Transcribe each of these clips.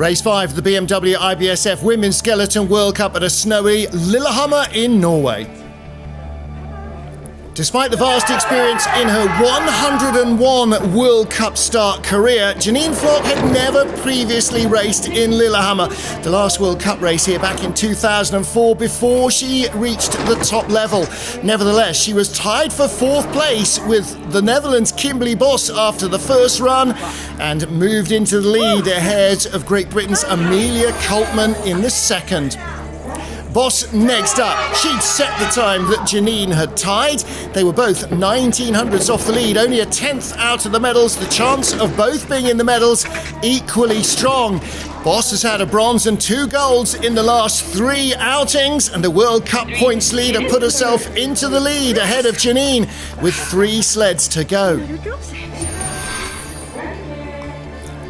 Race 5 of the BMW IBSF Women's Skeleton World Cup at a snowy Lillehammer in Norway. Despite the vast experience in her 101 World Cup start career, Janine Flock had never previously raced in Lillehammer. The last World Cup race here back in 2004 before she reached the top level. Nevertheless, she was tied for 4th place with the Netherlands' Kimberly Bos after the first run and moved into the lead ahead of Great Britain's Amelia Coltman in the second. Bos next up. She'd set the time that Janine had tied. They were both 1900ths off the lead, only a 10th out of the medals. The chance of both being in the medals equally strong. Bos has had a bronze and 2 golds in the last 3 outings, and the World Cup points leader put herself into the lead ahead of Janine with 3 sleds to go.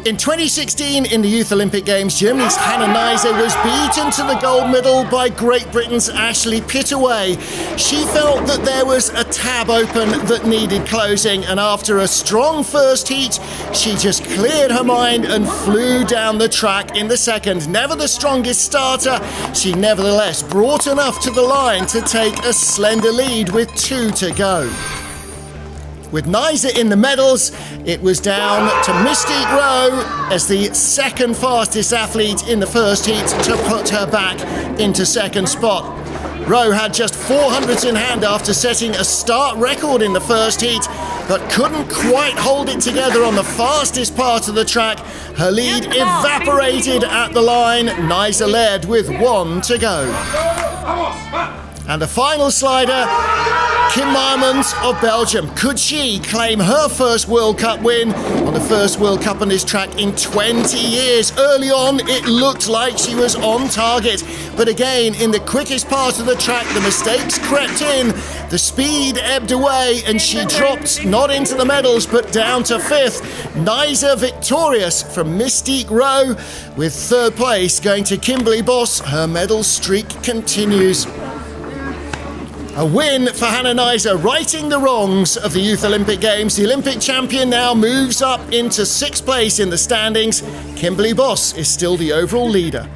In 2016, in the Youth Olympic Games, Germany's Hannah Neise was beaten to the gold medal by Great Britain's Ashley Pittaway. She felt that there was a tab open that needed closing, and after a strong first heat, she just cleared her mind and flew down the track in the second. Never the strongest starter, she nevertheless brought enough to the line to take a slender lead with 2 to go. With Neise in the medals, it was down to Mystique Rowe as the second fastest athlete in the first heat to put her back into second spot. Rowe had just 400s in hand after setting a start record in the first heat, but couldn't quite hold it together on the fastest part of the track. Her lead evaporated at the line. Neise led with 1 to go. And the final slider, Kim Meijmans of Belgium. Could she claim her first World Cup win on the first World Cup on this track in 20 years? Early on, it looked like she was on target. But again, in the quickest part of the track, the mistakes crept in, the speed ebbed away, and she dropped not into the medals, but down to 5th. Neise victorious from Mystique Rowe, with 3rd place going to Kimberly Bos. Her medal streak continues. A win for Hannah Neise, righting the wrongs of the Youth Olympic Games. The Olympic champion now moves up into 6th place in the standings. Kimberly Bos is still the overall leader.